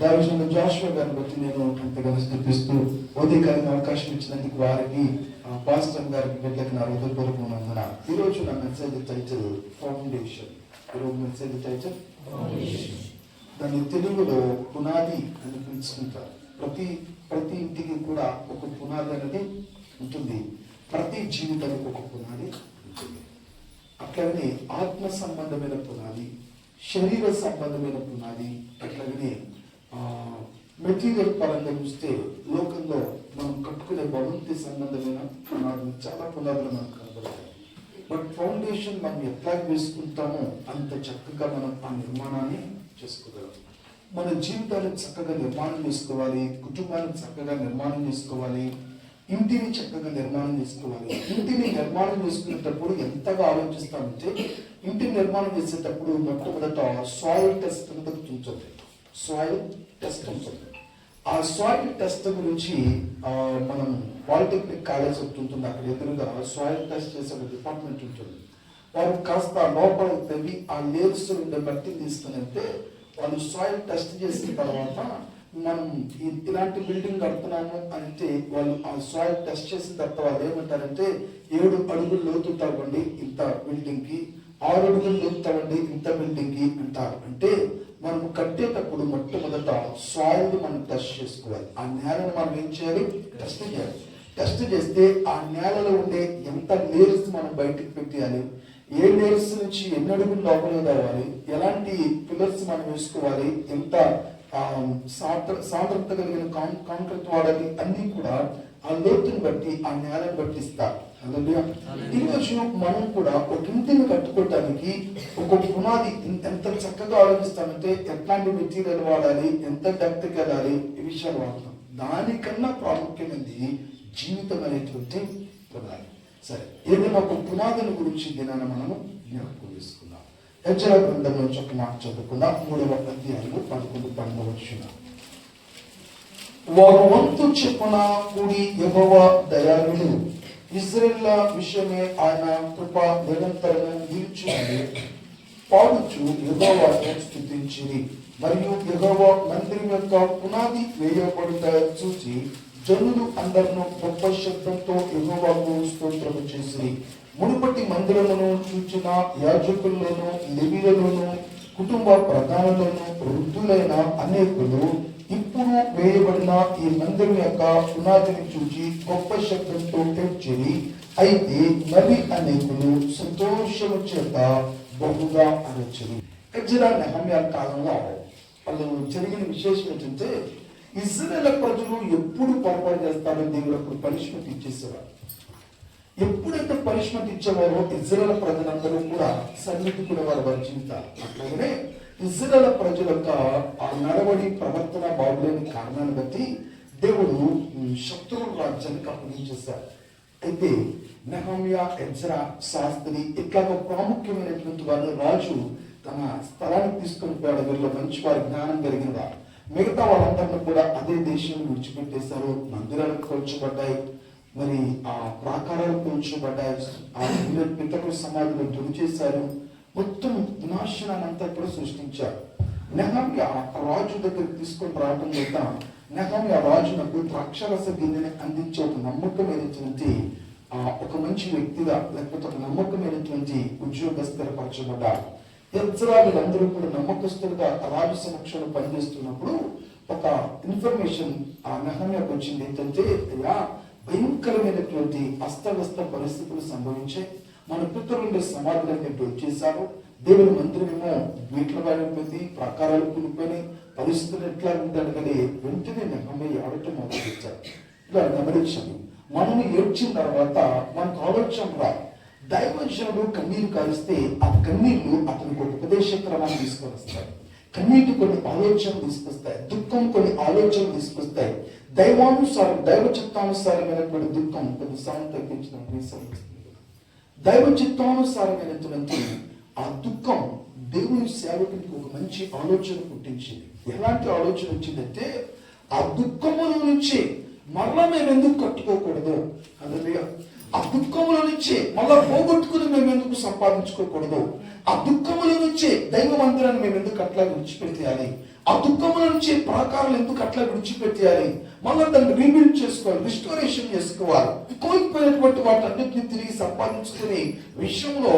దాని జాషువా గారిని బట్టి నేను ఎంతగానో స్థుతిస్తూ ఉదయకాలం అవకాశం ఇచ్చినందుకు వారికి పాస్టర్ గారికి బిడ్డలకు నా హృదయపూర్వక ఉన్నందున ఈరోజు నా మెసేజ్ టైటిల్ ఫౌండేషన్. ఈరోజు మెసేజ్ టైటిల్ ఫౌండేషన్. దాని తెలుగులో పునాది అని పిలుచుకుంటారు. ప్రతి ఇంటికి కూడా ఒక పునాది అనేది ఉంటుంది. ప్రతి జీవితానికి ఒక పునాది ఉంటుంది. అట్లాగనే ఆత్మ సంబంధమైన పునాది, శరీర సంబంధమైన పునాది, అట్లాగనే మెటీరియల్ పరంగా చూస్తే లోకంలో మనం కట్టుకునే భవంతి సంబంధమైన పునాదులు, చాలా పునాదులు మనకు కనబడతాయి. బట్ ఫౌండేషన్ మనం ఎట్లా వేసుకుంటామో అంత చక్కగా మనం ఆ నిర్మాణాన్ని చేసుకోగలం. మన జీవితాన్ని చక్కగా నిర్మాణం చేసుకోవాలి, కుటుంబాన్ని చక్కగా నిర్మాణం చేసుకోవాలి, ఇంటిని చక్కగా నిర్మాణం చేసుకోవాలి. ఇంటిని నిర్మాణం చేసుకునేటప్పుడు ఎంతగా ఆలోచిస్తామంటే, ఇంటిని నిర్మాణం చేసేటప్పుడు మొట్టమొదట సాయిల్ టెస్ట్ ఉంటుంది. సాయిల్ టెస్ట్ ఉంటుంది. ఆ సాయిల్ టెస్ట్ గురించి మనం పాలిటెక్నిక్ కాలేజ్ ఉంటుంది, అక్కడ ఎదురుగా సాయిల్ టెస్ట్ చేసే ఒక డిపార్ట్మెంట్ ఉంటుంది. వారు కాస్త లోపల తవ్వి ఆ లేయర్స్ ఉండే మట్టిని తీసుకుని వెళ్తే, వాళ్ళు సాయిల్ టెస్ట్ చేసిన తర్వాత మనం ఇలాంటి బిల్డింగ్ కడుతున్నాము అంటే వాళ్ళు ఆ సాయిల్ టెస్ట్ చేసిన తర్వాత వాళ్ళు ఏమంటారంటే 7 అడుగులు లోతు తవ్వండి ఇంత బిల్డింగ్ కి, 6 అడుగులు లోతు తవ్వండి ఇంత బిల్డింగ్ కి అంటారు. అంటే మనం కట్టేటప్పుడు మొట్టమొదట సాయిల్ మనం టెస్ట్ చేసుకోవాలి. ఆ నేలను మనం ఏం చేయాలి? టెస్ట్ చేయాలి. టెస్ట్ చేస్తే ఆ నేలలో ఉండే ఎంత లేయర్స్ మనం బయటకు పెట్టేయాలి, ఏ లేయర్స్ నుంచి ఎన్ని అడుగులు లోపలికి తవ్వాలి, ఎలాంటి పిల్లర్స్ మనం వేసుకోవాలి, ఎంత సాంద్రత కలిగిన కాంక్రీట్ వాడాలి, అన్ని కూడా ఆ లోతుని బట్టి ఆ నేలను బట్టి ఇస్తారు. ఈరోజు మనం కూడా ఒక ఇంటిని కట్టుకోవటానికి ఒక పునాది ఎంత చక్కగా ఆలోచిస్తామంటే, ఎట్లాంటి మెటీరియల్ వాడాలి, ఎంత డెప్త్కి వెళ్ళాలి, ఈ విషయాలు వాడతాం. దానికన్నా ప్రాముఖ్యమైనది జీవితం అనేటువంటి పునాది. సరే, ఏదైనా ఒక పునాదిని గురించి దినాన మనము జ్ఞాపకం చేసుకుందాం. హెచ్చర గ్రంథం నుంచి ఒక మాట చదువుకుందాం. 3వ అధ్యాయము 11-12 వచనం. వారు వంతు చెప్పున కూడి యెహోవా దయాళుడు, ఇశ్రాయేలుల విషయమే ఆయన కృప నిరంతరము నిలిచుండి పాడుచు యెహోవాను స్తుతించిరి. మరియు యెహోవా మందిరం యొక్క పునాది వేయబడుట చూసి జనులు అందరిను గొప్ప శబ్దంతో యెహోవాకు స్తోత్రము చేసిరి. మునుపటి మందిరమును చూచిన యాజకుల్లోను, లేవీయులలోను, కుటుంబ ప్రధానులను, వృద్ధులైన అనేకులు ఇప్పుడు వేయబడిన ఈ మందిరం యొక్క పునాదిని చూచి గొప్ప శబ్దంతో ఏడ్చిరి. అయితే మరి అనేకులు సంతోషము చేత బహుగా అరచిరి. ఎజ్రా నెహమ్యా కాలంలో వాళ్ళు జరిగిన విశేషం ఏంటంటే, ఇశ్రాయేలు ప్రజలు ఎప్పుడు పొరపాటు చేస్తారో దేవుడు అప్పుడు పనిష్మెంట్ ఇచ్చేసేవారు. ఎప్పుడైతే పనిష్మెంట్ ఇచ్చేవారో ఇశ్రాయేలు ప్రజలందరూ కూడా సన్నిధి కూడా వారు జీవితాలు. అట్లాగనే ఇశ్రాయేలు ప్రజల యొక్క ఆ నడవడి ప్రవర్తన బాగులేని కారణాన్ని బట్టి దేవుడు శత్రువుల రాజ్యానికి అప్పగించేశారు. అయితే నెహమ్యా, ఎజ్రా, శాస్త్రి ఇట్లాగ ప్రాముఖ్యమైనటువంటి వారు రాజు తన స్థలానికి తీసుకొని పోయాడు. వీళ్ళు మంచి వారి జ్ఞానం కలిగిన వారు. మిగతా వాళ్ళందరినీ కూడా అదే దేశం విడిచిపెట్టేశారు. మందిరాలకు కూల్చబడ్డాయి, మరి ఆ ప్రాకారాలు కూల్చబడ్డాయి, ఆ పితరుల సమాధిలో దుడిచేశారు. మొత్తం వినాశనాన్ని అంతా కూడా సృష్టించారు. నెహమ్యా రాజు దగ్గరికి తీసుకొని రావడం చేత నెహమ్యా రాజునకు ద్రాక్షరస గిన్నెని అందించే ఒక నమ్మకమైనటువంటి ఒక మంచి వ్యక్తిగా, లేకపోతే ఒక నమ్మకమైనటువంటి ఉద్యోగస్థిరపరచబడ్డారు. ఎజ్రా వీళ్ళందరూ కూడా నమ్మకస్తులుగా రాజు సమక్షంలో పనిచేస్తున్నప్పుడు ఒక ఇన్ఫర్మేషన్ ఆ నెహమ్యాకు వచ్చింది. ఏంటంటే, అయ్యా, భయంకరమైనటువంటి అస్తవ్యస్త పరిస్థితులు సంభవించాయి, మన పితరుల సమాధులన్నీ వచ్చేసారు, దేవుని మందిరమేమో వీటిలో పడిపోయింది, ప్రకారాలు కూలిపోయినాయి, పరిస్థితులు ఎట్లా ఉంటాడు కానీ వెంటనే నెహమ్యా ఆడటం మొదలుపెట్టారు. ఇలా గమనించాను. మనము ఏడ్చిన తర్వాత మనకు ఆలోచన రా. దైవజనుడు కన్నీరు కారిస్తే ఆ కన్నీళ్లు అతనికి ఒక ఉపదేశ క్రమాన్ని తీసుకొని వస్తాయి. కన్నీటి కొన్ని ఆలోచనలు తీసుకొస్తాయి, దుఃఖం కొన్ని ఆలోచనలు తీసుకొస్తాయి. దైవానుసారం, దైవ చిత్తానుసారమైనటువంటి దుఃఖం కొన్నిసార్లు తగ్గించడం, దైవ చిత్తానుసారమైనటువంటి ఆ దుఃఖం దేవుని సేవకునికి ఒక మంచి ఆలోచన పుట్టించింది. ఎలాంటి ఆలోచన వచ్చిందంటే, ఆ దుఃఖముల నుంచి మరలా మేము ఎందుకు కట్టుకోకూడదు, అందులో ఆ దుఃఖముల నుంచే మళ్ళా పోగొట్టుకుని మేము ఎందుకు సంపాదించుకోకూడదు? ఆ దుఃఖముల నుంచే దైవ మందిరాన్ని మేము ఎందుకు అట్లా విడిచిపెట్టేయాలి? ఆ దుఃఖముల నుంచి ప్రాకారాలు ఎందుకు అట్లా విడిచిపెట్టేయాలి? మళ్ళీ దాన్ని రీబిల్డ్ చేసుకోవాలి, రిస్టోరేషన్ చేసుకోవాలి. కోల్పోయినటువంటి వాటన్నిటిని తిరిగి సంపాదించుకునే విషయంలో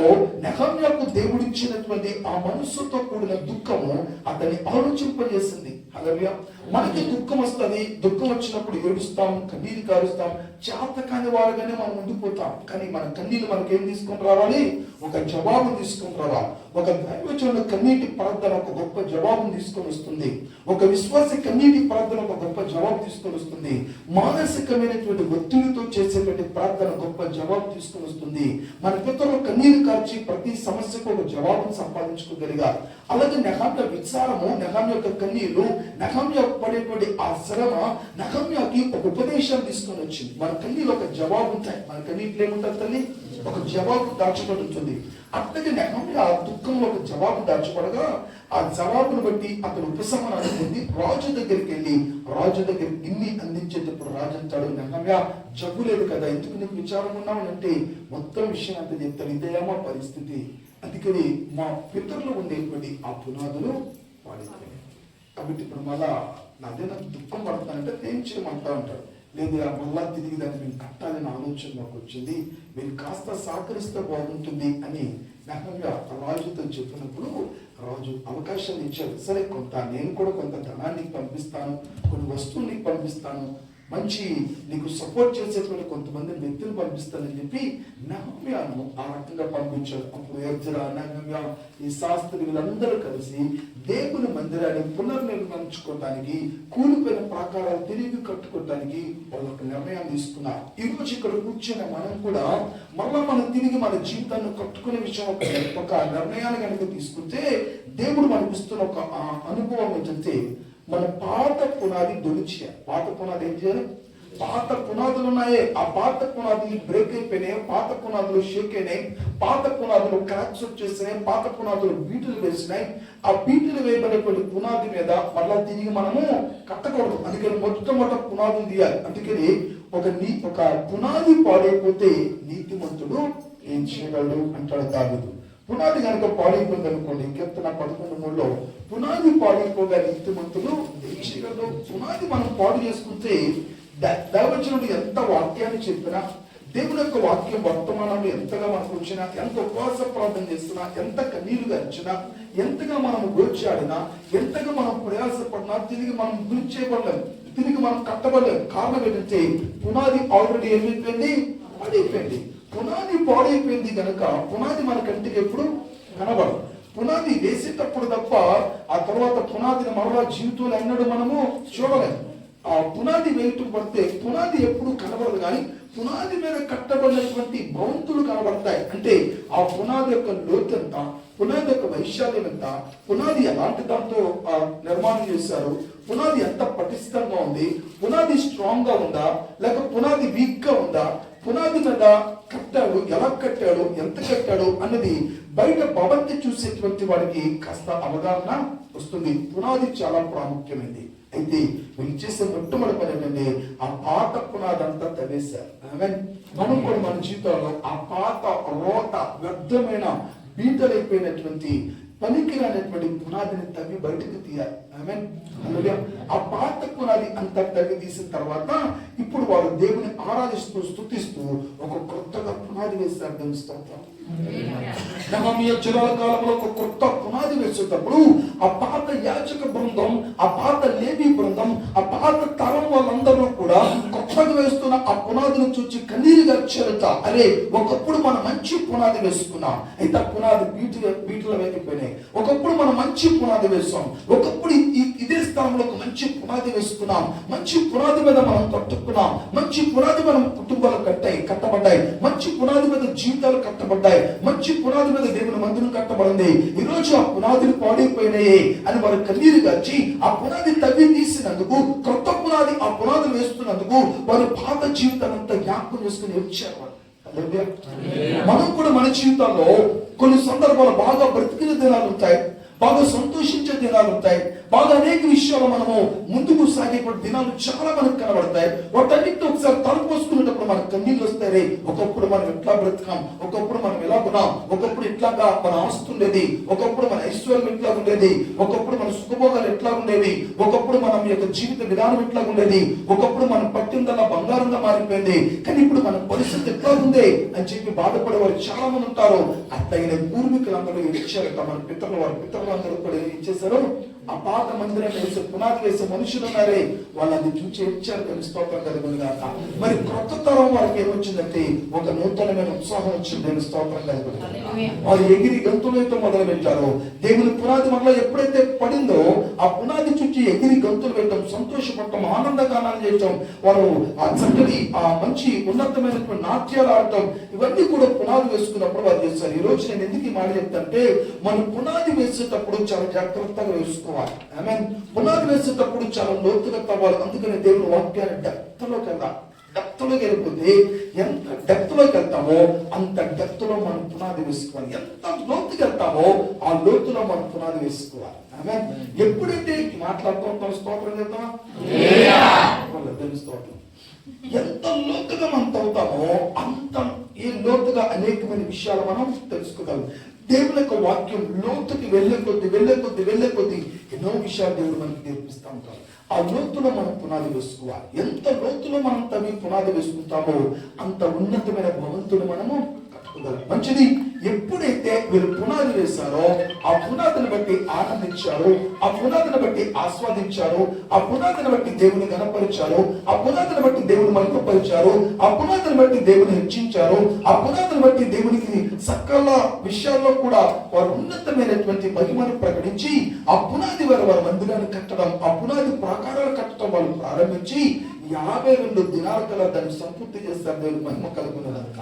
నెహమ్యాకు దేవుడిచ్చినటువంటి ఆ మనస్సుతో కూడిన దుఃఖము అతన్ని ఆలోచింపజేసింది. హల్లెలూయా. మనకి దుఃఖం వస్తుంది, దుఃఖం వచ్చినప్పుడు ఏడుస్తాం, కన్నీరు కారుస్తాం, చేత కాని వారుగానే మనం ఉండిపోతాం. కానీ మన కన్నీళ్ళు మనకి ఏం తీసుకొని రావాలి? ఒక జవాబు తీసుకొని రావాలి. ఒక దైవజనుల కన్నీటి ప్రార్థన ఒక గొప్ప జవాబును తీసుకొని వస్తుంది. ఒక విశ్వాస కన్నీటి ప్రార్థన ఒక గొప్ప జవాబు తీసుకొని వస్తుంది. మానసికమైనటువంటి ఒత్తిడితో చేసేటువంటి ప్రార్థన గొప్ప జవాబు తీసుకొని వస్తుంది. మన పితరులు కన్నీరు కార్చి ప్రతి సమస్యకు ఒక జవాబును సంపాదించుకోగలిగారు. అలాగే నెహమ్యా విచారము, నెహమ్యా యొక్క కన్నీరు, నెహమ్యా పడేటువంటి ఆ శ్రమ నెహమ్యాకి ఒక ఉపదేశం తీసుకొని వచ్చింది. మన కన్నీళ్ళు ఒక జవాబు ఉంటాయి. మన కన్నీళ్ళు ఏముంటుంది తల్లి? ఒక జవాబు దాచబడి ఉంటుంది. అట్లాగే నెహమ్యా దుఃఖంలో ఒక జవాబు దాచబడగా ఆ జవాబును బట్టి అతను ఉపశమనాన్ని పొంది రాజు దగ్గరికి వెళ్ళి రాజు దగ్గర గిన్ని అందించేటప్పుడు రాజు అంటాడు, నెహమ్యా జబ్బు లేదు కదా, ఎందుకు నీకు విచారం ఉన్నావు అంటే మొత్తం విషయం అంతా చెప్తాడు. ఇదేమో పరిస్థితి, అందుకని మా పితరులు ఉండేటువంటి ఆ పునాదులు వాడిపోయాయి. కాబట్టి ఇప్పుడు మళ్ళా నాదేనా దుఃఖం పడతానంటే ఏం చేయమంటా ఉంటాడు. లేదు మళ్ళా తిరిగి దాన్ని మేము కట్టాలని ఆలోచన మాకు వచ్చింది, మీరు కాస్త సహకరిస్తే బాగుంటుంది అని నెహమ్యా రాజుతో చెప్పినప్పుడు రాజు అవకాశాలు ఇచ్చాడు. సరే, నేను కూడా కొంత ధనాన్ని పంపిస్తాను, కొన్ని వస్తువుల్ని పంపిస్తాను, మంచి నీకు సపోర్ట్ చేసేటువంటి కొంతమంది వ్యక్తులు పంపిస్తానని చెప్పి నెహమ్యాను ఆ రకంగా పంపించాడు. అప్పుడు ఎజ్రా, నెహమ్యా, ఈ శాస్త్రి వీళ్ళందరూ కలిసి దేవుని మందిరాన్ని పునర్నిర్మించుకోవటానికి, కూలిపోయిన ప్రాకారాలు తిరిగి కట్టుకోవటానికి వాళ్ళు ఒక నిర్ణయం తీసుకున్నారు. ఈ రోజు ఇక్కడ కూర్చొని మనం కూడా మళ్ళా మనం తిరిగి మన జీవితాన్ని కట్టుకునే విషయం ఒక నిర్ణయాన్ని కనుక తీసుకుంటే దేవుడు మనకు ఇస్తున్న ఒక అనుభవం ఏంటంటే మన పాత పునాది దొలిచేయాలి. పాత పునాది ఏం చేయాలి? పాత పునాదులు ఉన్నాయే, ఆ పాత పునాదులు బ్రేక్ అయిపోయినాయి, పాత పునాదులు షేక్ అయినాయి, పాత పునాదులు క్రాక్స్ వచ్చేసినాయి, పాత పునాదులు బీటులు వేసినాయి. ఆ బీటులు వేయబడేటువంటి పునాది మీద మళ్ళా తిరిగి మనము కట్టకూడదు. అందుకని మొట్టమొదటి పునాదులు తీయాలి. అందుకని ఒక పునాది పాడైపోతే నీతిమంతుడు ఏం చేయగలడు అంటాడు దావీదు. పునాది కనుక పాడైపోయింది అనుకోండి, కీర్తన 11:3లో పునాది పాడైపోగా నీతిమంతులు ఏం చేయగలరు? పునాది మనం పాడు చేసుకుంటే దైవజనుడు ఎంత వాక్యాన్ని చెప్పినా, దేవుని యొక్క వాక్యం వర్తమానంలో ఎంతగా మనకు వచ్చినా, ఎంత ఉపవాస ప్రార్థన చేస్తున్నా, ఎంత కన్నీళ్లు గడిచినా, ఎంతగా మనం గోచాడినా, ఎంతగా మనం ప్రయాసపడినా తిరిగి మనం గురి చేయబడలేము, తిరిగి మనం కట్టబడలేము. కారణం ఏంటంటే పునాది ఆల్రెడీ ఏమైపోయింది? పాడైపోయింది. పునాది పాడైపోయింది కనుక పునాది మన కంటికి ఎప్పుడు కనబడదు. పునాది వేసేటప్పుడు తప్ప ఆ తర్వాత పునాదిని మరలా జీవితంలో ఎన్నడూ మనము చూడలేము. ఆ పునాది వేయటం పడితే పునాది ఎప్పుడు కనబడదు, కానీ పునాది మీద కట్టబడినటువంటి భవంతులు కనబడతాయి. అంటే ఆ పునాది యొక్క లోతు ఎంత, పునాది యొక్క వైశాల్యం ఎంత, పునాది ఎలాంటి దాంతో నిర్మాణం చేశారు, పునాది ఎంత పటిష్టంగా ఉంది, పునాది స్ట్రాంగ్ గా ఉందా లేక పునాది వీక్ గా ఉందా, పునాది మీద కట్టాడు, ఎలా కట్టాడు, ఎంత కట్టాడు అన్నది బయట భవంతి చూసేటువంటి వాడికి కాస్త అవగాహన వస్తుంది. పునాది చాలా ప్రాముఖ్యమైనది. అయితే వీళ్ళు చేసే మొట్టమొదటి పని ఏంటంటే ఆ పాత పునాది అంతా తవ్వేశారు. మనం కూడా మన జీవితంలో ఆ పాత రోత వ్యర్థమైన బీటలైపోయినటువంటి పనికిరానటువంటి పునాదిని తవ్వి బయటకు తీయాలి. ఆ పాత పునాది అంతా తవ్వి తీసిన తర్వాత ఇప్పుడు వారు దేవుని ఆరాధిస్తూ స్తుతిస్తూ ఒక కొత్తగా పునాది వేస్తారు. దేవుని స్తోత్రం. నెహమ్యా చిరాల కాలంలో ఒక కొత్త పునాది వేసేటప్పుడు ఆ పాత యాజక బృందం, ఆ పాత లేవీ బృందం, ఆ పాత తరం వాళ్ళందరూ కూడా కొత్తగా వేస్తున్న ఆ పునాదిని చూసి కన్నీరు గార్చారట. అరే, ఒకప్పుడు మనం మంచి పునాది వేసుకున్నాం, అయితే ఆ పునాది బీటుల వేగిపోయినాయి. ఒకప్పుడు మనం మంచి పునాది వేసాం, ఒకప్పుడు ఇదే స్థానంలో ఒక మంచి పునాది వేసుకున్నాం, మంచి పునాది మీద మనం కట్టుకున్నాం, మంచి పునాది మీద కుటుంబాలు కట్టబడ్డాయి, మంచి పునాది మీద జీవితాలు కట్టబడ్డాయి, మంచి పునాది మీద దేవుని మందిరం కట్టబడింది. ఈ రోజు ఆ పునాదులు పాడైపోయినాయి అని వారు కన్నీరు గార్చి ఆ పునాది తవ్వి తీసినందుకు, కొత్త పునాది ఆ పునాదులు వేస్తున్నందుకు వారు పాత జీవితాలంతా జ్ఞాపకం చేసుకుని వచ్చారు. మనం కూడా మన జీవితాల్లో కొన్ని సందర్భాలు బాగా బ్రతికిన దినాలు ఉంటాయి, బాగా సంతోషించే దినాలు ఉంటాయి, బాగా అనేక విషయాలు మనము ముందుకు సాగేటువంటి దినాలు చాలా మనకు కనబడతాయి. వాటన్నిటిని ఒకసారి తలపోసుకునేటప్పుడు మనకు కన్నీళ్ళు వస్తాయి. ఒకప్పుడు మనం ఎట్లా బ్రతకాం, ఒకప్పుడు మనం ఎలా ఉన్నాం, ఒకప్పుడు ఇట్లాగా మన ఆస్తి ఉండేది, ఒకప్పుడు మన ఐశ్వర్యం ఎట్లా ఉండేది, ఒకప్పుడు మన సుఖభోగాలు ఎట్లా ఉండేవి, ఒకప్పుడు మనం యొక్క జీవిత విధానం ఎట్లా ఉండేది, ఒకప్పుడు మనం పట్టిందల్లా బంగారంగా మారిపోయింది, కానీ ఇప్పుడు మన పరిస్థితి ఎట్లా ఉంది అని చెప్పి బాధపడే వారు చాలా మంది ఉంటారు. అట్లయిన పూర్వీకులందరూ ఇచ్చారట, మన పితరులు, వారి పితరులు అందరూ కూడా ఇచ్చేసారు. ఆ పాత మందిరం వేసే పునాది వేసే మనుషులు ఉన్నారే, వాళ్ళని చూసి ఇచ్చారు. కానీ స్తోత్రం కలుగునుగాక. మరి క్రొత్త తరం వారికి ఏమొచ్చిందంటే ఒక నూతనమైన ఉత్సాహం వచ్చింది. స్తోత్రం కలుగునుగాక. వారు ఎగిరి గంతులతో మొదలు పెట్టారు. దేవుని పునాది మనలో ఎప్పుడైతే పడిందో ఆ పునాది చుట్టూ ఎగిరి గంతులు పెట్టడం, సంతోషపడటం, ఆనందగానాలు చేయటం, వారు ఆ చక్కటి ఆ మంచి ఉన్నతమైనటువంటి నాట్యాలు ఆడటం, ఇవన్నీ కూడా పునాది వేసుకున్నప్పుడు వారు చేస్తారు. ఈ రోజు నేను ఎందుకు ఈ మాట చెప్తానంటే, మనం పునాది వేసేటప్పుడు చాలా జాగ్రత్తగా వేసుకోవాలి. ఆమేన్. పునాది వేసేటప్పుడు చాలా లోతుగా తవ్వాలి. అందుకని దేవుని వాక్యాన్ని డెప్త్లోకి వెళ్దాం. డెప్త్లోకి వెళ్ళిపోతే ఎంత డెప్త్లోకి వెళ్తామో అంత డెప్త్లో మనం పునాది వేసుకోవాలి. ఎంత లోతుకి వెళ్తామో ఆ లోతులో మనం పునాది వేసుకోవాలి. ఆమేన్. ఎప్పుడైతే మాట్లాడుతూ స్తోత్రం చేద్దామా? స్తోత్రం. ఎంత లోతుగా మనం తవ్వుతామో అంత ఈ లోతుగా అనేకమైన విషయాలు మనం తెలుసుకోగలం. దేవుని యొక్క వాక్యం లోతుకి వెళ్ళే కొద్ది ఎన్నో విషయాలు దేవుడు మనకి నేర్పిస్తూ ఉంటారు. ఆ లోతులో మనం పునాది వేసుకోవాలి. ఎంత లోతులో మనం తవ్వి పునాది వేసుకుంటామో అంత ఉన్నతమైన భవంతుడు మనము కట్టుకోగలం. మంచిది. ఎప్పుడైతే వీరు పునాది వేశారో ఆ పునాదిని బట్టి ఆనందించారు, ఆ పునాదిని బట్టి ఆస్వాదించారు, ఆ పునాదిని బట్టి దేవుని గణపరిచారు, ఆ పునాదిని బట్టి దేవుని మహిమపరిచారు, ఆ పునాదిని బట్టి దేవుని హెచ్చించారు, ఆ పునాదిని బట్టి దేవునికి సకల విషయాల్లో కూడా వారు ఉన్నతమైనటువంటి మహిమను ప్రకటించి ఆ పునాది వారు మందిరాన్ని కట్టడం, ఆ పునాది ప్రాకారాలు కట్టడం వాళ్ళు ప్రారంభించి 52 దినాల కల్లా దాన్ని సంపూర్తి చేస్తారు. దేవుని మహిమ కలుగునగాక.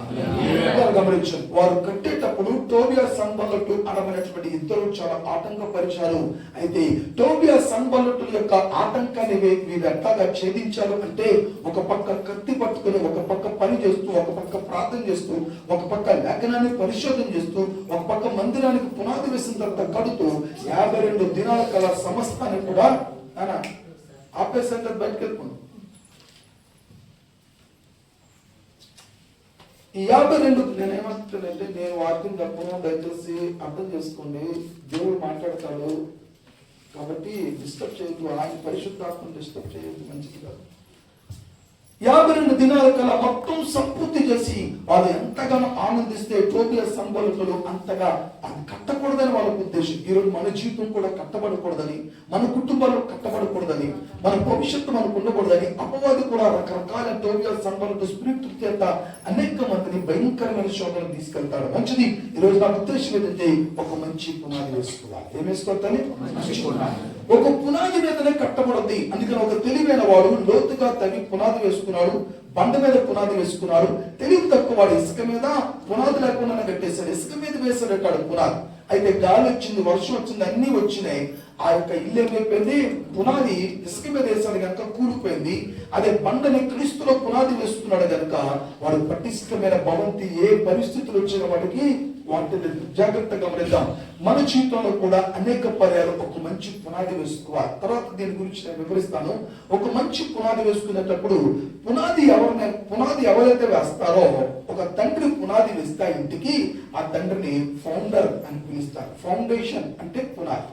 గమనించండి, వారు కట్టేటప్పుడు టోబియా సన్బల్లటు అనబడినటువంటి ఇద్దరు చాలా ఆటంకపరిచారు. అయితే టోబియా సన్బల్లటుల యొక్క ఆటంకాన్ని వీరు ఎట్లాగా ఛేదించారు అంటే, ఒక పక్క కత్తి పట్టుకుని, ఒక పక్క పని చేస్తూ, ఒక పక్క ప్రార్థన చేస్తూ, ఒక పక్క లేఖనాన్ని పరిశోధన చేస్తూ, ఒక పక్క మందిరానికి పునాది వేసిన తర్వాత కడుతూ 52 దినాల కల్లా సమస్తాన్ని కూడా ఆపేసంటే బయటకు వెళ్ళిపోయింది. ఈ 52 నేను ఏమంటానంటే, నేను వాక్యం చెప్పను, దయచేసి అర్థం చేసుకోండి. దేవుడు మాట్లాడతాడు కాబట్టి డిస్టర్బ్ చేయొద్దు. ఆయన పరిశుద్ధాత్మను డిస్టర్బ్ చేయొద్దు, మంచిది కాదు. 52 దినాల కల్లా మొత్తం సంపూర్తి చేసి వాళ్ళు ఎంతగానో ఆనందిస్తే టోబియా సన్బల్లటులు అంతగా అది కట్టకూడదని వాళ్ళ ఉద్దేశం. ఈరోజు మన జీవితం కూడా కట్టబడకూడదని, మన కుటుంబాలు కట్టబడకూడదని, మన భవిష్యత్తు మనకు ఉండకూడదని అపవాది కూడా రకరకాల టోబియా సన్బల్లటు స్పిరిట్ చేత అనేక మందిని భయంకరమైన శోధనలు తీసుకెళ్తాడు. మంచిది. ఈరోజు నా ఉద్దేశం ఏంటంటే, ఒక మంచి పునాది వేసుకోవాలి. ఏం వేసుకోవాలి? ఒక పునాది మీదనే కట్టబడుద్ది. అందుకని ఒక తెలివైన వాడు లోతుగా తవ్వి పునాది వేసుకున్నాడు, బండ మీద పునాది వేసుకున్నాడు. తెలివి తక్కువ వాడు ఇసుక మీద పునాది లేకుండా కట్టేశాడు. ఇసుక మీద వేసాడు పునాది. అయితే గాలి వచ్చింది, వర్షం వచ్చింది, అన్ని వచ్చినాయి. ఆ యొక్క ఇల్లు ఏమైపోయింది? పునాది ఇసుక మీద వేసాడు కనుక కూలిపోయింది. అదే బండని క్రీస్తులో పునాది వేసుకున్నాడు కనుక వాడు పటిష్టమైన భవంతి. ఏ పరిస్థితులు వచ్చిన వాడికి వాటిని జాగ్రత్తగా గమనిద్దాం. మన జీవితంలో కూడా అనేక పర్యాలు ఒక మంచి పునాది వేసుకోవాలి. తర్వాత దీని గురించి నేను వివరిస్తాను. ఒక మంచి పునాది వేసుకునేటప్పుడు పునాది ఎవరైతే వేస్తారో, ఒక తండ్రి పునాది వేస్తే ఇంటికి ఆ తండ్రిని ఫౌండర్ అని పిలుస్తారు. ఫౌండేషన్ అంటే పునాది,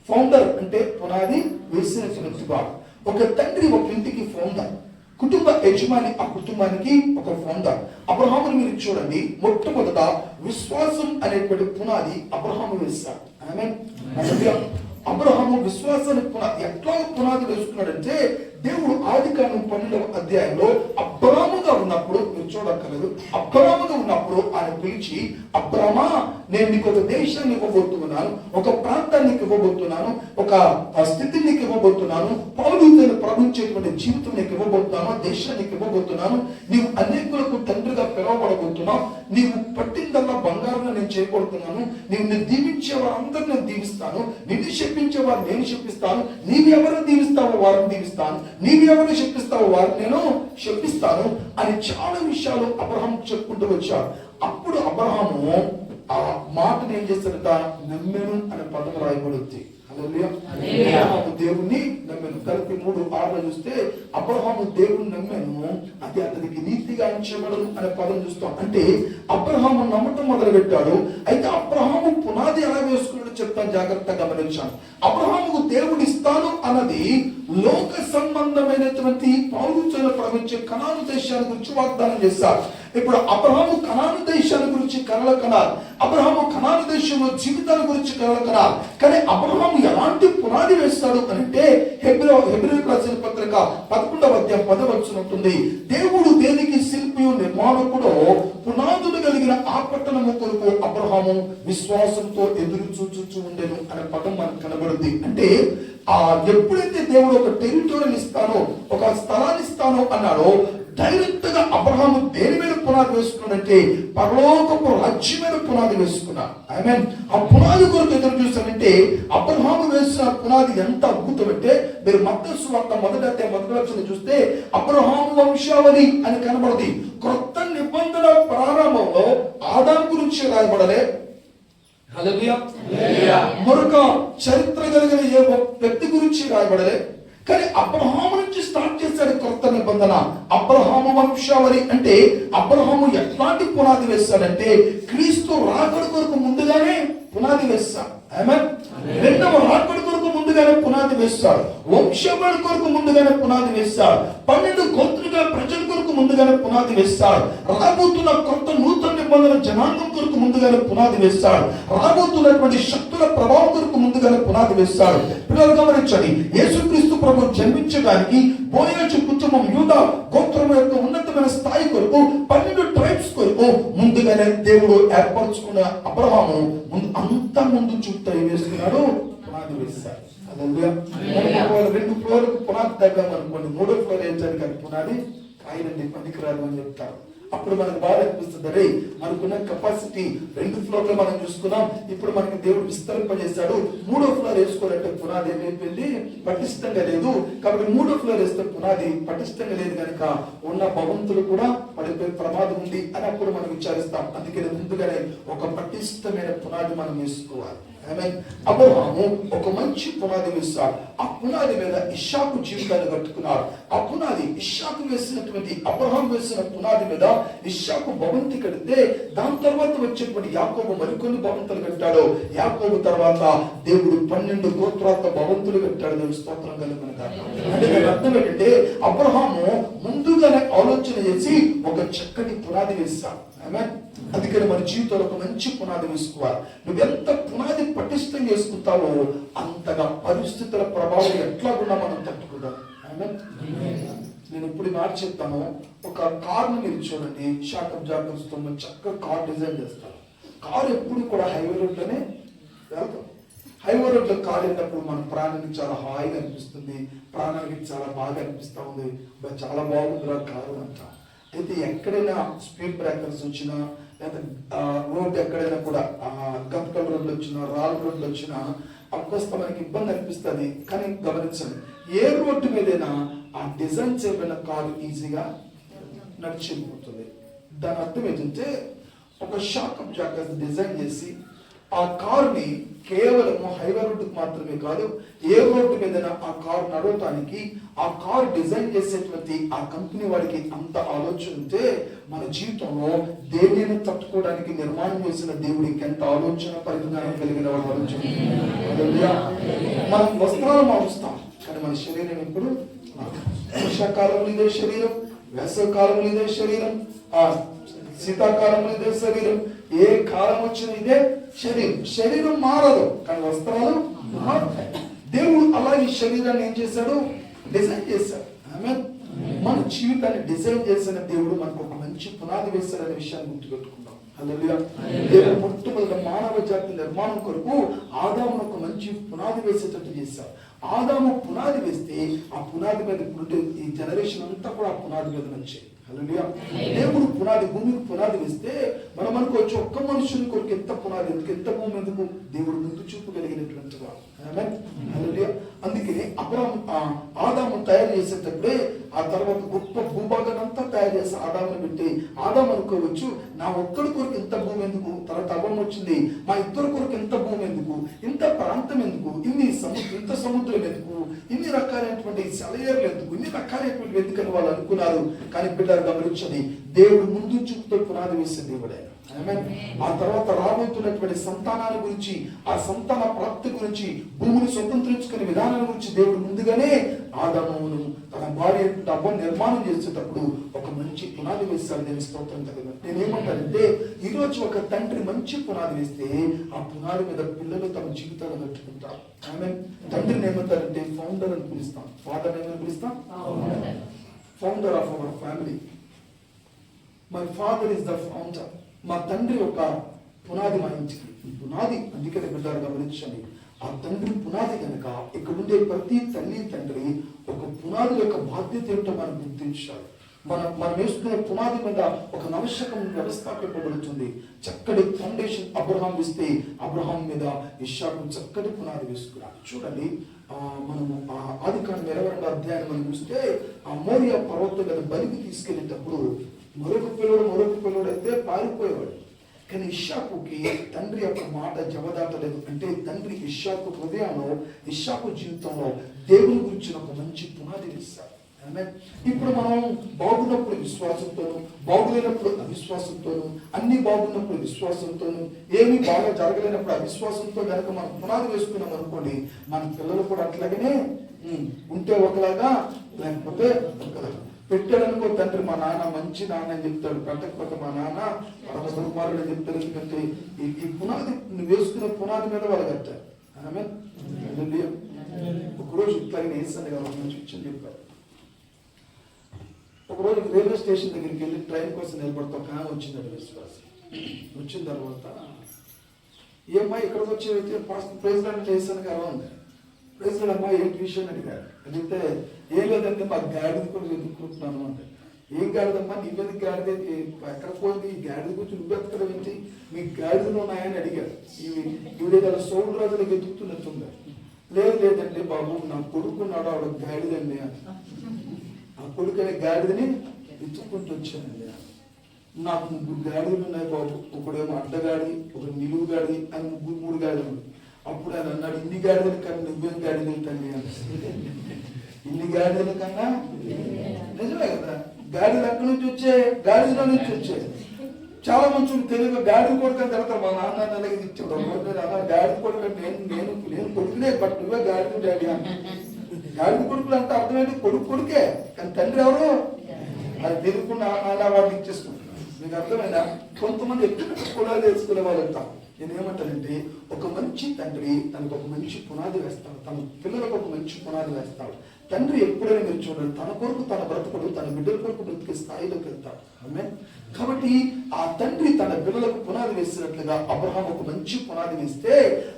ఫౌండర్ అంటే పునాది వేసినటువంటి వాడు. ఒక తండ్రి ఒక ఇంటికి ఫౌండర్, కుటుంబ యజమాని ఆ కుటుంబానికి ఒక ఫౌండర్. అబ్రహాముని మీరు చూడండి, మొట్టమొదట విశ్వాసం అనేటువంటి పునాది అబ్రహాము వేశాడు. ఆమేన్. అబ్రహాము విశ్వాసానికి పునాది ఎట్లా పునాది వేసుకున్నాడంటే, దేవుడు ఆదికాండం 12వ అధ్యాయంలో అబ్రాముగా ఉన్నప్పుడు, మీరు చూడక్కర్లేదు, అబ్రాముగా ఉన్నప్పుడు ఆయన పిలిచి, అబ్రామా నేను నీకు ఒక దేశాన్ని ఇవ్వబోతున్నాను, ఒక ప్రాంతాన్ని ఇవ్వబోతున్నాను, ఒక స్థితిని నీకు ఇవ్వబోతున్నాను, పౌరులను ప్రవహించేటువంటి జీవితం నీకు ఇవ్వబోతున్నాను, దేశాన్ని ఇవ్వబోతున్నాను, నీవు అనేకులకు తండ్రిగా పిలవబడబోతున్నావు, నీవు పట్టిందల్లా బంగారంగా నేను చేయబోతున్నాను, నిన్ను దీవించే వారందరూ నేను దీవిస్తాను, నిన్ను శపించే వారు నేను శపిస్తాను, నీవు ఎవరు దీవిస్తావో వారిని దీవిస్తాను, నీవు ఎవరు శపిస్తావో వారిని నేను శపిస్తాను అని చాలా విషయాలు అబ్రహాం చెప్పుకుంటూ వచ్చాడు. అప్పుడు అబ్రహాము ఆ మాటను ఏం చేశాడట? నమ్మెను అనే పదం రాయబడుద్ది. దేవుణ్ణి నమ్మెను. గలతీ 3:6 చూస్తే అబ్రహాము దేవుణ్ణి నమ్మెను, అది అతనికి నీతిగా ఎంచబడను అనే పదం చూస్తాం. అంటే అబ్రహాము నమ్మటం మొదలు పెట్టాడు. అయితే అబ్రహాము పునాది ఎలా వేసుకున్నాడో చెప్తాను, జాగ్రత్తగా గమనించాను. అబ్రహాముకు దేవుడు ఇస్తాను అన్నది లోక సంబంధమైనటువంటి పౌరుషులు ప్రవహించే కనాను దేశాన్ని గురించి వాగ్దానం చేశారు. ఇప్పుడు అబ్రహాము కనాను దేశాన్ని గురించి కలలు కనాలి, అబ్రహాము కనాను దేశంలో జీవితాల గురించి కలలు కనాలి. కానీ అబ్రహాము ఎలాంటి పునాది వేస్తాడు అంటే హెబ్రీయులకు రాసిన పత్రిక 11:10 ఉంటుంది. దేవుడు దేనికి శిల్పియు నిర్మాణకుడో పునాదులు కలిగిన ఆ పట్టణము కొరకు అబ్రహాము విశ్వాసంతో ఎదురు చూచు ఉండెను అనే పదం మనకు కనబడుద్ది. అంటే ఎప్పుడైతే దేవుడు ఒక టెరిటోరియల్ ఇస్తానో, ఒక స్థలాన్ని ఇస్తానో అన్నాడో, డైరెక్ట్ గా అబ్రహాము దేని మీద పునాది వేసుకున్నాడంటే పరలోకపు రాజ్యం మీద పునాది వేసుకున్నాడు. ఆమేన్. ఆ పునాది కొరకు ఎదురు చూస్తానంటే అబ్రహాము వేసిన పునాది ఎంత అద్భుతం అంటే, మీరు మత్తయి సువార్త 1:1 చూస్తే అబ్రహాము వంశావళి అని కనబడది. క్రొత్త నిబంధన ప్రారంభంలో ఆదాము గురించి రాయబడలే, మరొక చరిత్ర కలిగిన ఏ వ్యక్తి గురించి రాయబడలే. కానీ అబ్రహాము నుంచి స్టార్ట్ చేశాడు కొత్త నిబంధన. అబ్రహాము వంశావళి అంటే అబ్రహాము ఎట్లాంటి పునాది వేస్తాడంటే క్రీస్తు రాకడ కొరకు ముందుగానే పునాది వేస్తాడు. ఆమేన్. రెండవ రాకడ కొరకు ముందుగానే పునాది వేస్తాడు. వంశవళి కొరకు ముందుగానే పునాది వేస్తాడు. 12 గోత్రిక ప్రజల కొరకు ముందుగానే పునాది వేస్తాడు. రాబోతున్న కొత్త నూతన నిబంధన జనాంగం కొరకు ముందుగానే పునాది వేస్తాడు. రాబోతున్నటువంటి శక్తుల ప్రభావం కొరకు ముందుగానే పునాది వేస్తాడు. పిల్లలు గమనించండి, యేసుక్రీస్తు ప్రభు జన్మించడానికి బోయజు కుటుంబం యూదా గోత్రం యొక్క ఉన్నతమైన స్థాయి కొరకు 12 ట్రైబ్స్ కొరకు ముందుగానే దేవుడు ఏర్పరచుకున్న అబ్రహాము అంత ముందు చుట్టూ వేస్తున్నాడు, పునాది వేస్తాడు. అలా 2 ఫ్లోర్లకు పునాది తగ్గాం అనుకోండి, 3వ ఫ్లోర్ వేయడానికి అది పునాది కాయనండి, పనికిరాదు అని చెప్తారు. అప్పుడు మనకు బాగా అనిపిస్తుంది, రే మనకున్న కెపాసిటీ 2 ఫ్లోర్లు మనం చూసుకున్నాం, ఇప్పుడు మనకి దేవుడు విస్తరింపజేశాడు, 3వ ఫ్లోర్ వేసుకోవాలంటే పునాది ఏమైపోయింది, పటిష్టంగా లేదు. కాబట్టి 3వ ఫ్లోర్ వేస్తే పునాది పటిష్టంగా లేదు కనుక ఉన్న భవంతులు కూడా పడిపోయే ప్రమాదం ఉంది అని అప్పుడు మనం విచారిస్తాం. అందుకని ముందుగానే ఒక పటిష్టమైన పునాది మనం వేసుకోవాలి. అబ్రహాము ఒక మంచి పునాది వేస్తాడు. ఆ పునాది మీద ఇష్షాకు జీవితాన్ని కట్టుకున్నాడు. ఆ పునాది ఇష్షాకు వేసినటువంటి అబ్రహాం వేసిన పునాది మీద ఇష్షాకు భవంతి కడితే దాని తర్వాత వచ్చేటువంటి యాకోబు మరికొన్ని భవంతులు కట్టాడు. యాకోబు తర్వాత దేవుడు 12 గోత్రాల భవంతులు కట్టాడు. దేవుడు స్తోత్రం కలుగునుగాక. అంటే అర్థం ఏంటంటే అబ్రహాము ముందుగానే ఆలోచన చేసి ఒక చక్కటి పునాది వేస్తాడు. అందుకని మన జీవితంలో ఒక మంచి పునాది వేసుకోవాలి. నువ్వెంత పునాది పటిష్టం చేసుకుంటావో అంతగా పరిస్థితుల ప్రభావం ఎట్లాగున్నా మనం తట్టుకుంటాం. నేను ఇప్పుడు మాట చెప్తాను, ఒక కార్ను మీరు చూడండి, షాకప్ జాకప్స్ తో చక్కగా కార్ డిజైన్ చేస్తారు. కారు ఎప్పుడు కూడా హైవే రోడ్లోనే వెళ్తాం. హైవే రోడ్లో కారు వెళ్ళినప్పుడు మన ప్రాణానికి చాలా హాయిగా అనిపిస్తుంది, ప్రాణానికి చాలా బాగా అనిపిస్తూ ఉంది, చాలా బాగుందిరా కారు అంటాం. అయితే ఎక్కడైనా స్పీడ్ బ్రేకర్స్ వచ్చినా లేదా రోడ్ ఎక్కడైనా కూడా గంపకల్ రోడ్లు వచ్చినా రాళ్ళ రోడ్లు వచ్చినా అవ్వస్త మనకి ఇబ్బంది అనిపిస్తుంది. కానీ గమనించండి, ఏ రోడ్డు మీదైనా ఆ డిజైన్ చేయబడిన కారు ఈజీగా నడిచిపోతుంది. దాని అర్థం ఏంటంటే ఒక షాకప్ జాకర్స్ డిజైన్ చేసి ఆ కారుని కేవలం హైవే రోడ్డుకు మాత్రమే కాదు, ఏ రోడ్డు మీద ఆ కారు నడవటానికి ఆ కారు డిజైన్ చేసేటువంటి ఆ కంపెనీ వాడికి అంత ఆలోచన ఉంటే మన జీవితంలో దేనిని తట్టుకోవడానికి నిర్మాణం చేసిన దేవుడికి ఎంత ఆలోచన పరిజ్ఞానం కలిగిన వాడు ఆలోచన. మనం వస్త్రాలు మారుస్తాం కానీ మన శరీరం ఎప్పుడు వర్షాకాలంలో ఇదే శరీరం, వేసవి కాలంలో ఇదే శరీరం, శీతాకాలంలో ఇదే శరీరం, ఏ కాలం వచ్చిన ఇదే శరీరం. శరీరం మారదు కానీ వస్త్రాలు మారుతాయి. దేవుడు అలా ఈ శరీరాన్ని ఏం చేశాడు, డిజైన్ చేశాడు. మన జీవితాన్ని డిజైన్ చేసిన దేవుడు మనకు ఒక మంచి పునాది వేశాడనే విషయాన్ని గుర్తుపెట్టుకుందాం. హల్లెలూయా. దేవుడు మొట్టమొదటి మానవ జాతి నిర్మాణం కొరకు ఆదామును ఒక మంచి పునాది వేసేటట్టు చేశాడు. ఆదాము పునాది వేస్తే ఆ పునాది మీద ఇప్పుడు ఈ జనరేషన్ అంతా కూడా ఆ పునాది మీద వచ్చాయి. హల్లెలూయా. దేవుడు పునాది భూమికి పునాది వేస్తే మనం అనుకోవచ్చు ఒక్క మనుషుని కొరకు ఎంత పునాది ఎందుకు, ఎంత భూమి ఎందుకు, దేవుడు ముందు చూపు కలిగినటువంటి వాడు. హల్లెలూయా. అందుకని ఆదాము తయారు చేసేటప్పుడే ఆ తర్వాత గొప్ప భూభాగాన్ని అంతా తయారు చేసి ఆదాముని పెట్టి, ఆదాము అనుకోవచ్చు నా ఒక్కడి కొరకు ఇంత భూమి ఎందుకు, తర్వాత అవ్వం వచ్చింది మా ఇద్దరు కొరకు ఇంత భూమి ఎందుకు, ఇంత ప్రాంతం ఎందుకు, ఇంత సముద్రం ఎందుకు, ఇన్ని రకాలైనటువంటి సెలయేర్లు ఎందుకు, ఇన్ని రకాలైనటువంటి ఎందుకని వాళ్ళు అనుకున్నారు. కానీ బిడ్డలు గమనించండి, దేవుడు ముందు చూపుతో పునాది వేసే దేవుడే. ఆ తర్వాత రాబోతున్నటువంటి సంతానాల గురించి, ఆ సంతాన ప్రాప్తి గురించి, భూమిని స్వతంత్రించుకునే విధానాల గురించి దేవుడు ముందుగానే ఆదామును తన భార్య అవ్వను నిర్మాణం చేసేటప్పుడు ఒక మంచి పునాది వేస్తాడు. నేను స్తోత్రం కదా. నేనేమంటానంటే ఈరోజు ఒక తండ్రి మంచి పునాది వేస్తే ఆ పునాది మీద పిల్లలు తమ జీవితాలు కట్టుకుంటారు. ఆమె తండ్రిని ఏమంటారంటే ఫౌండర్ అని పిలుస్తాం, ఫాదర్ ఏమని పిలుస్తాం, founder of our family. My father is the founder. మా తండ్రి ఒక పునాది మా ఇంటికి. పునాది అందుకని బిడ్డలు గమనించండి, ఆ తండ్రి పునాది కనుక ఇక్కడ ఉండే ప్రతి తల్లి తండ్రి ఒక పునాది యొక్క బాధ్యత ఏమిటో మనం గుర్తించాలి. మనం వేసుకునే పునాది మీద ఒక నవశకం వ్యవస్థాపింపబడుతుంది. చక్కటి ఫౌండేషన్ అబ్రహాం ఇస్తే అబ్రహాం మీద ఇస్సాకు చక్కటి పునాది వేసుకున్నాడు. చూడండి, మనము ఆదికాండం 20వ అధ్యాయం మనం చూస్తే ఆ మోరియా పర్వతం మీద బలికి తీసుకెళ్ళేటప్పుడు మరొక పిల్లడు అయితే పారిపోయేవాడు. కానీ ఇస్సాకుకి తండ్రి యొక్క మాట జవదాటలేదు. అంటే తండ్రి ఇస్సాకు హృదయంలో, ఇస్సాకు జీవితంలో దేవుని గురించి ఒక మంచి పునాది వేశారు. ఇప్పుడు మనం బాగున్నప్పుడు విశ్వాసంతోను, బాగులేనప్పుడు అవిశ్వాసంతోను, అన్ని బాగున్నప్పుడు విశ్వాసంతోను, ఏమి బాగా జరగలేనప్పుడు అవిశ్వాసంతో కనుక మనం పునాది వేసుకున్నాం అనుకోండి, మన పిల్లలు కూడా అట్లాగనే ఉంటే ఒకలాగా, లేకపోతే ఒకలాగా. పెట్టాడనుకో తండ్రి మా నాన్న మంచి నాన్న అని చెప్తాడు, పెట్టకపోతే మా నాన్న పరమకుమారుడు అని చెప్తాడు. ఎందుకంటే ఈ పునాది వేసుకున్న పునాది మీద వాళ్ళు కట్టారు. ఆమె ఒకరోజు ఇట్లాగే వేసాను కదా చూపించని చెప్పారు. ఒకరోజు రైల్వే స్టేషన్ దగ్గరికి వెళ్ళి ట్రైన్ కోసం నిలబడతాం. కానీ వచ్చిందండి విశ్వాసం. వచ్చిన తర్వాత ఏమ్మా ఇక్కడికి వచ్చేవైతే ప్రైజ్ లాంటి చేశాను కదా ఉంది. ప్రైజ్ అమ్మా ఏంటి విషయం అడిగారు. అడిగితే ఏం లేదంటే మా గాడిద కూడా వెతుక్కుంటున్నాను అంటే. ఏం గాడిదమ్మా నీ మీద గాడిద ఎక్కడ పోయింది, ఈ గాడిద గురించి నువ్వెత్తడం ఏంటి, మీ గాడిదలు ఉన్నాయని అడిగారు. ఇవి గల సోడు రోజులకు వెతుకుతున్నట్టుంది. లేదండి బాబు నా కొడుకున్నాడు ఆవిడ గాడిదండి అని. ఆ కొడుకు అనే గాడిదని వెతుక్కుంటూ వచ్చానండి. నాకు 3 గాడిదలు ఉన్నాయి బాబు, ఒకడేమో అడ్డగాడి, ఒక నిలువు గాడి అని 3 గాడిదలు. అప్పుడు ఆయన అన్నాడు, ఇన్ని గాడిదల కన్నా నువ్వేం గాడిదలు తండ్రి అని. ఇన్ని గాడిదల కన్నా నిజమే కదా, గాడిదలు అక్కడి నుంచి వచ్చే, గాడిదలో నుంచి వచ్చే. చాలా మంచి తెలుగు గాడిద కొడుకని తిడతారు. మా నాన్న నెలకి ఇచ్చాడు అలా గాడిద కొడుకు నేను కొడుకునే, బట్ నువ్వే గాడిద డాడీ అన్న. గాడిద కొడుకులు అంటే అర్థమైంది కొడుకే, కానీ తండ్రి ఎవరు అది తెలుగుకుండా అలా వాళ్ళు ఇచ్చేసుకుంటున్నారు. మీకు అర్థమైనా? కొంతమంది ఎక్కువ కులాలు వేసుకునే వాళ్ళు అంటారు. నేనేమంటానంటే ఒక మంచి తండ్రి తనకు ఒక మంచి పునాది వేస్తాడు, తన పిల్లలకు ఒక మంచి పునాది వేస్తాడు. తండ్రి ఎప్పుడైనా మీరు చూడండి, తన కొరకు తన బ్రతుకుడు, తన బిడ్డల కొరకు బ్రతికే స్థాయిలోకి వెళ్తాడు. ఆమేన్. కాబట్టి ఆ తండ్రి తన బిడ్డలకు పునాది వేసినట్లుగా అబ్రహాం ఒక మంచి పునాది వేస్తే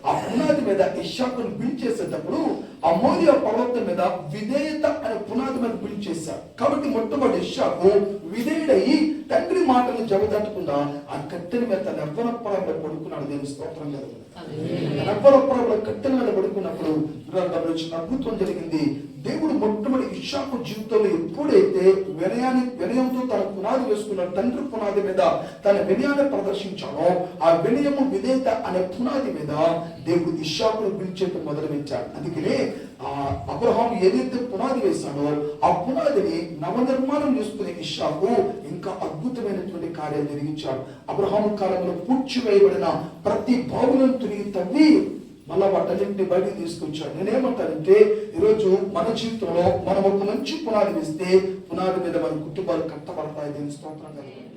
ఆ పునాది మీద ఇస్సాకును బిల్డ్ చేసేటప్పుడు ఆ మోరియా పర్వతం మీద విధేయత అనే పునాది మీద బిల్డ్ చేశారు. కాబట్టి మొట్టమొదటి ఇస్సాకు విధేయుడయి తండ్రి మాటలను జవదాటకుండా ఆ కట్టెల మీద తన యవ్వనపురంలో పడుకున్నాడు. దేవుని స్తోత్రం కలుగుతుంది. యవ్వనపురంలో కట్టెల మీద పడుకున్నప్పుడు అద్భుతం జరిగింది. దేవుడు మొట్టమొదటి ఇస్సాకు జీవితంలో ఎప్పుడైతే వినయంతో తన పునాది వేసుకున్నాడు, తండ్రి పునాది మీద తన వినయాన్ని ప్రదర్శించాడో ఆ వినయము విధేయత అనే పునాది మీద దేవుడు ఇస్సాకును పిలిచేట్టు మొదలు పెట్టాడు. అందుకనే ఆ అబ్రహాం ఏదైతే పునాది వేశాడో ఆ పునాదిని నవనిర్మాణం చేసుకునే ఇస్సాకు ఇంకా అద్భుతమైనటువంటి కార్యాలు జరిగించాడు. అబ్రహాము కాలంలో పూడ్చివేయబడిన ప్రతి బావులను తిరిగి తవ్వి మళ్ళా వాటన్నింటినీ బయటకు తీసుకొచ్చాడు. నేనేమంటానంటే ఈరోజు మన జీవితంలో మనం ఒక మంచి పునాది వేస్తే పునాది మీద మన కుటుంబాలు కట్టబడతాయి. దీని స్తోత్రం కలుగుతుంది.